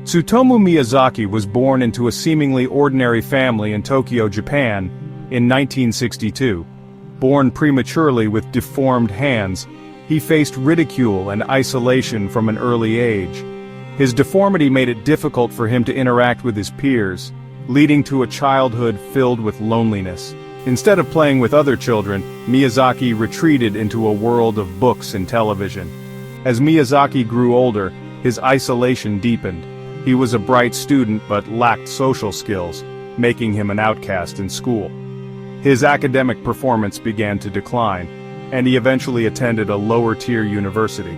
Tsutomu Miyazaki was born into a seemingly ordinary family in Tokyo, Japan, in 1962. Born prematurely with deformed hands, he faced ridicule and isolation from an early age. His deformity made it difficult for him to interact with his peers, leading to a childhood filled with loneliness. Instead of playing with other children, Miyazaki retreated into a world of books and television. As Miyazaki grew older, his isolation deepened. He was a bright student but lacked social skills, making him an outcast in school. His academic performance began to decline, and he eventually attended a lower-tier university.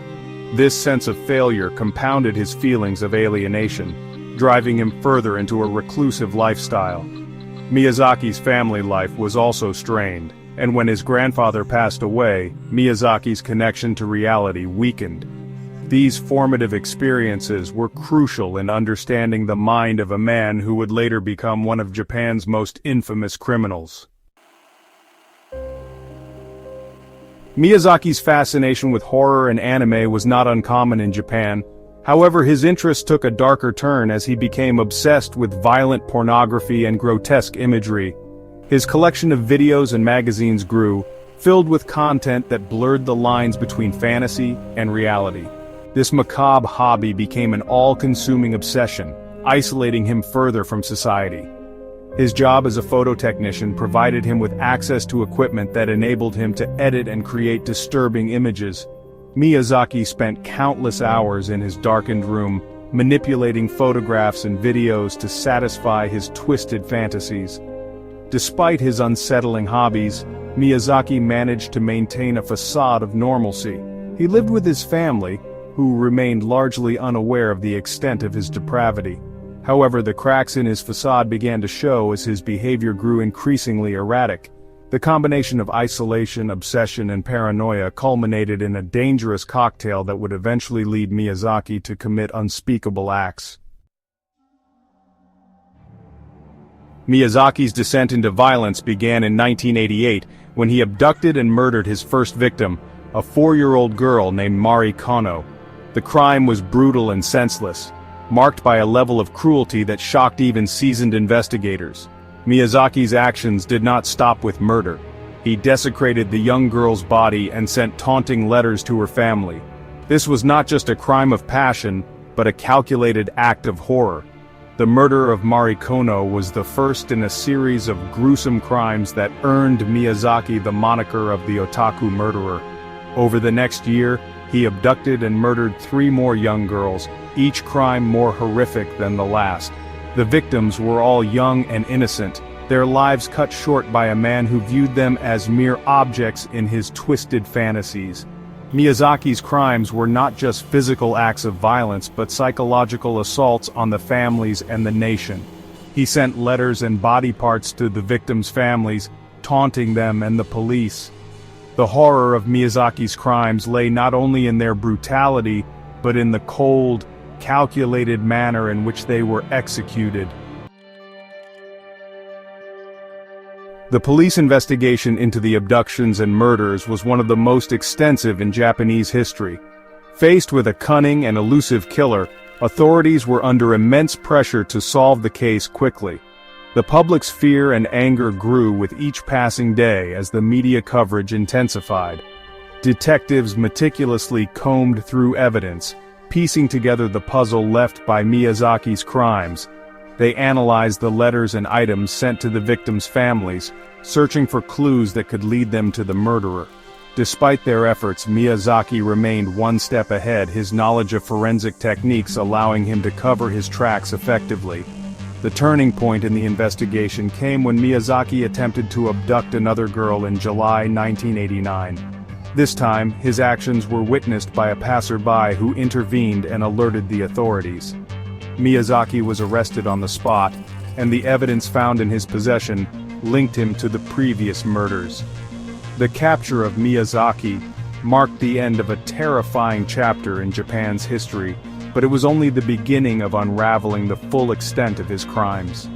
This sense of failure compounded his feelings of alienation, driving him further into a reclusive lifestyle. Miyazaki's family life was also strained, and when his grandfather passed away, Miyazaki's connection to reality weakened. These formative experiences were crucial in understanding the mind of a man who would later become one of Japan's most infamous criminals. Miyazaki's fascination with horror and anime was not uncommon in Japan. However, his interest took a darker turn as he became obsessed with violent pornography and grotesque imagery. His collection of videos and magazines grew, filled with content that blurred the lines between fantasy and reality. This macabre hobby became an all-consuming obsession, isolating him further from society. His job as a photo technician provided him with access to equipment that enabled him to edit and create disturbing images. Miyazaki spent countless hours in his darkened room, manipulating photographs and videos to satisfy his twisted fantasies. Despite his unsettling hobbies, Miyazaki managed to maintain a facade of normalcy. He lived with his family, who remained largely unaware of the extent of his depravity. However, the cracks in his facade began to show as his behavior grew increasingly erratic. The combination of isolation, obsession, and paranoia culminated in a dangerous cocktail that would eventually lead Miyazaki to commit unspeakable acts. Miyazaki's descent into violence began in 1988, when he abducted and murdered his first victim, a 4-year-old girl named Mari Kono. The crime was brutal and senseless, marked by a level of cruelty that shocked even seasoned investigators. Miyazaki's actions did not stop with murder. He desecrated the young girl's body and sent taunting letters to her family. This was not just a crime of passion, but a calculated act of horror. The murder of Mari Kono was the first in a series of gruesome crimes that earned Miyazaki the moniker of the Otaku Murderer. Over the next year, he abducted and murdered 3 more young girls, each crime more horrific than the last. The victims were all young and innocent, their lives cut short by a man who viewed them as mere objects in his twisted fantasies. Miyazaki's crimes were not just physical acts of violence but psychological assaults on the families and the nation. He sent letters and body parts to the victims' families, taunting them and the police. The horror of Miyazaki's crimes lay not only in their brutality, but in the cold, calculated manner in which they were executed. The police investigation into the abductions and murders was one of the most extensive in Japanese history. Faced with a cunning and elusive killer, authorities were under immense pressure to solve the case quickly. The public's fear and anger grew with each passing day as the media coverage intensified. Detectives meticulously combed through evidence, piecing together the puzzle left by Miyazaki's crimes. They analyzed the letters and items sent to the victims' families, searching for clues that could lead them to the murderer. Despite their efforts, Miyazaki remained one step ahead, his knowledge of forensic techniques allowing him to cover his tracks effectively. The turning point in the investigation came when Miyazaki attempted to abduct another girl in July 1989. This time, his actions were witnessed by a passerby who intervened and alerted the authorities. Miyazaki was arrested on the spot, and the evidence found in his possession linked him to the previous murders. The capture of Miyazaki marked the end of a terrifying chapter in Japan's history, but it was only the beginning of unraveling the full extent of his crimes.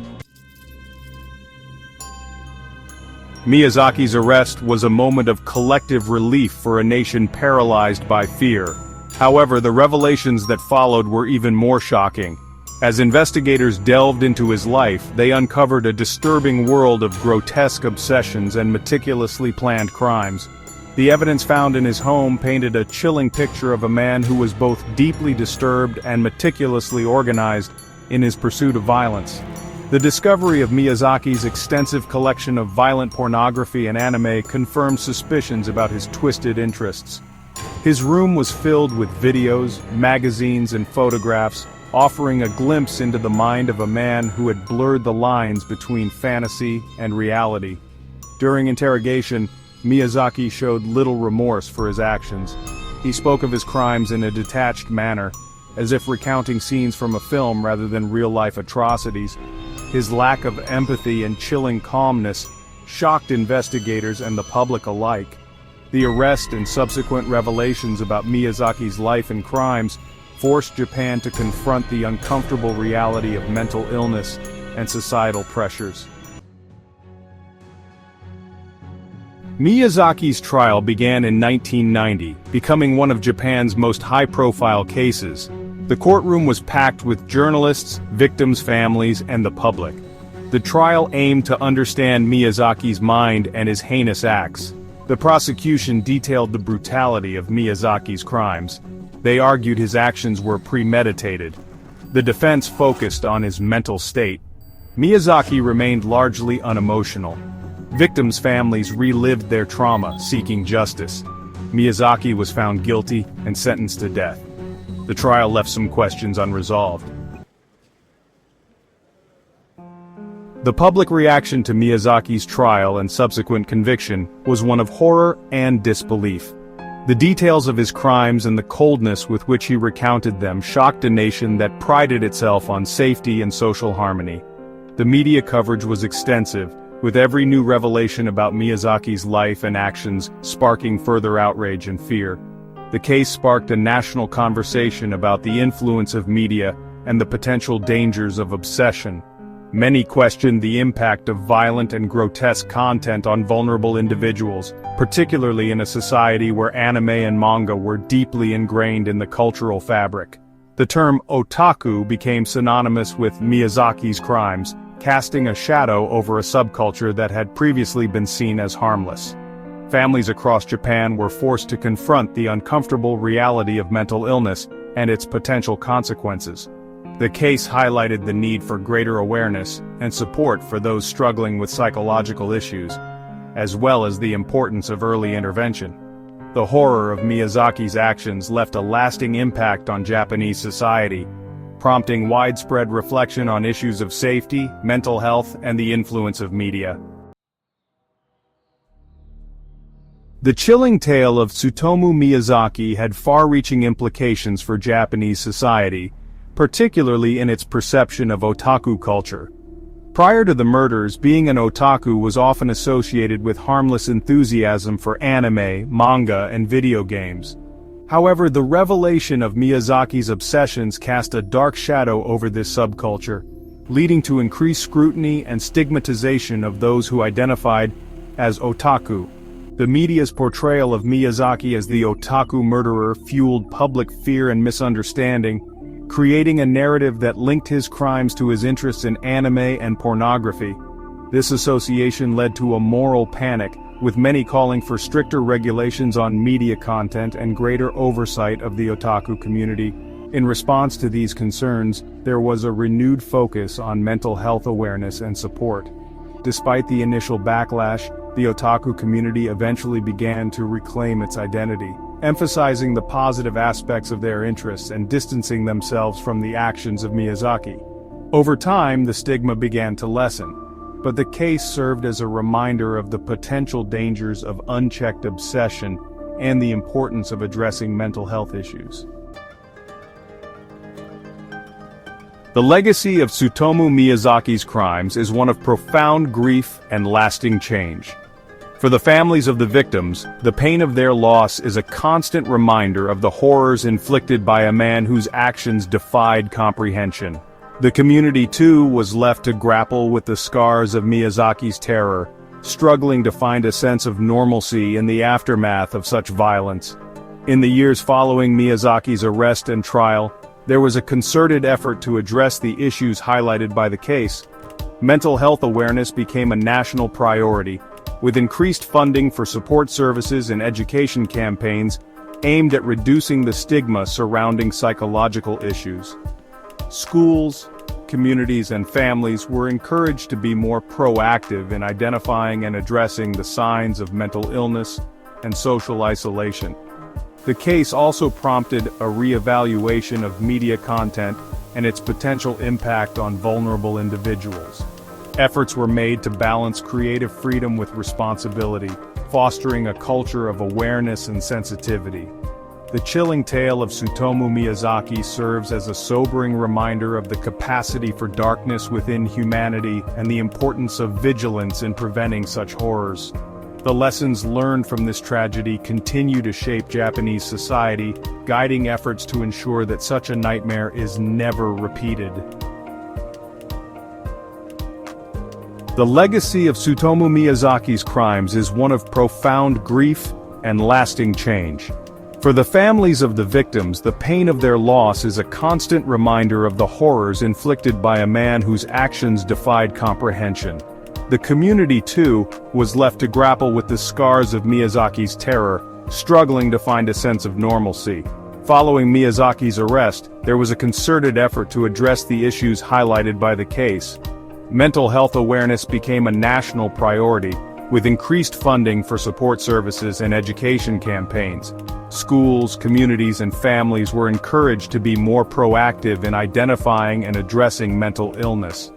Miyazaki's arrest was a moment of collective relief for a nation paralyzed by fear. However, the revelations that followed were even more shocking. As investigators delved into his life, they uncovered a disturbing world of grotesque obsessions and meticulously planned crimes. The evidence found in his home painted a chilling picture of a man who was both deeply disturbed and meticulously organized in his pursuit of violence. The discovery of Miyazaki's extensive collection of violent pornography and anime confirmed suspicions about his twisted interests. His room was filled with videos, magazines, and photographs, offering a glimpse into the mind of a man who had blurred the lines between fantasy and reality. During interrogation, Miyazaki showed little remorse for his actions. He spoke of his crimes in a detached manner, as if recounting scenes from a film rather than real-life atrocities. His lack of empathy and chilling calmness shocked investigators and the public alike. The arrest and subsequent revelations about Miyazaki's life and crimes forced Japan to confront the uncomfortable reality of mental illness and societal pressures. Miyazaki's trial began in 1990, becoming one of Japan's most high-profile cases. The courtroom was packed with journalists, victims' families, and the public. The trial aimed to understand Miyazaki's mind and his heinous acts. The prosecution detailed the brutality of Miyazaki's crimes. They argued his actions were premeditated. The defense focused on his mental state. Miyazaki remained largely unemotional. Victims' families relived their trauma, seeking justice. Miyazaki was found guilty and sentenced to death. The trial left some questions unresolved. The public reaction to Miyazaki's trial and subsequent conviction was one of horror and disbelief. The details of his crimes and the coldness with which he recounted them shocked a nation that prided itself on safety and social harmony. The media coverage was extensive, with every new revelation about Miyazaki's life and actions sparking further outrage and fear. The case sparked a national conversation about the influence of media and the potential dangers of obsession. Many questioned the impact of violent and grotesque content on vulnerable individuals, particularly in a society where anime and manga were deeply ingrained in the cultural fabric. The term otaku became synonymous with Miyazaki's crimes, casting a shadow over a subculture that had previously been seen as harmless. Families across Japan were forced to confront the uncomfortable reality of mental illness and its potential consequences. The case highlighted the need for greater awareness and support for those struggling with psychological issues, as well as the importance of early intervention. The horror of Miyazaki's actions left a lasting impact on Japanese society, prompting widespread reflection on issues of safety, mental health, and the influence of media. The chilling tale of Tsutomu Miyazaki had far-reaching implications for Japanese society, particularly in its perception of otaku culture. Prior to the murders, being an otaku was often associated with harmless enthusiasm for anime, manga, and video games. However, the revelation of Miyazaki's obsessions cast a dark shadow over this subculture, leading to increased scrutiny and stigmatization of those who identified as otaku. The media's portrayal of Miyazaki as the Otaku Murderer fueled public fear and misunderstanding, creating a narrative that linked his crimes to his interests in anime and pornography. This association led to a moral panic, with many calling for stricter regulations on media content and greater oversight of the otaku community. In response to these concerns, there was a renewed focus on mental health awareness and support. Despite the initial backlash, the otaku community eventually began to reclaim its identity, emphasizing the positive aspects of their interests and distancing themselves from the actions of Miyazaki. Over time, the stigma began to lessen, but the case served as a reminder of the potential dangers of unchecked obsession and the importance of addressing mental health issues. The legacy of Tsutomu Miyazaki's crimes is one of profound grief and lasting change. For the families of the victims, the pain of their loss is a constant reminder of the horrors inflicted by a man whose actions defied comprehension. The community, too, was left to grapple with the scars of Miyazaki's terror, struggling to find a sense of normalcy in the aftermath of such violence. In the years following Miyazaki's arrest and trial, there was a concerted effort to address the issues highlighted by the case. Mental health awareness became a national priority, with increased funding for support services and education campaigns aimed at reducing the stigma surrounding psychological issues. Schools, communities, and families were encouraged to be more proactive in identifying and addressing the signs of mental illness and social isolation. The case also prompted a re-evaluation of media content and its potential impact on vulnerable individuals. Efforts were made to balance creative freedom with responsibility, fostering a culture of awareness and sensitivity. The chilling tale of Tsutomu Miyazaki serves as a sobering reminder of the capacity for darkness within humanity and the importance of vigilance in preventing such horrors. The lessons learned from this tragedy continue to shape Japanese society, guiding efforts to ensure that such a nightmare is never repeated. The legacy of Tsutomu Miyazaki's crimes is one of profound grief and lasting change. For the families of the victims, the pain of their loss is a constant reminder of the horrors inflicted by a man whose actions defied comprehension. The community, too, was left to grapple with the scars of Miyazaki's terror, struggling to find a sense of normalcy. Following Miyazaki's arrest, there was a concerted effort to address the issues highlighted by the case. Mental health awareness became a national priority, with increased funding for support services and education campaigns. Schools, communities, and families were encouraged to be more proactive in identifying and addressing mental illness.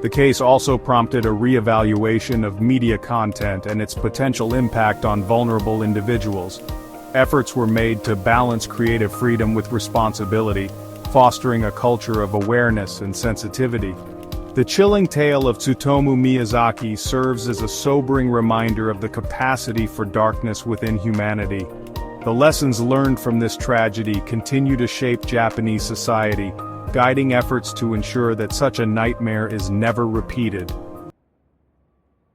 The case also prompted a re-evaluation of media content and its potential impact on vulnerable individuals. Efforts were made to balance creative freedom with responsibility, fostering a culture of awareness and sensitivity. The chilling tale of Tsutomu Miyazaki serves as a sobering reminder of the capacity for darkness within humanity. The lessons learned from this tragedy continue to shape Japanese society, guiding efforts to ensure that such a nightmare is never repeated.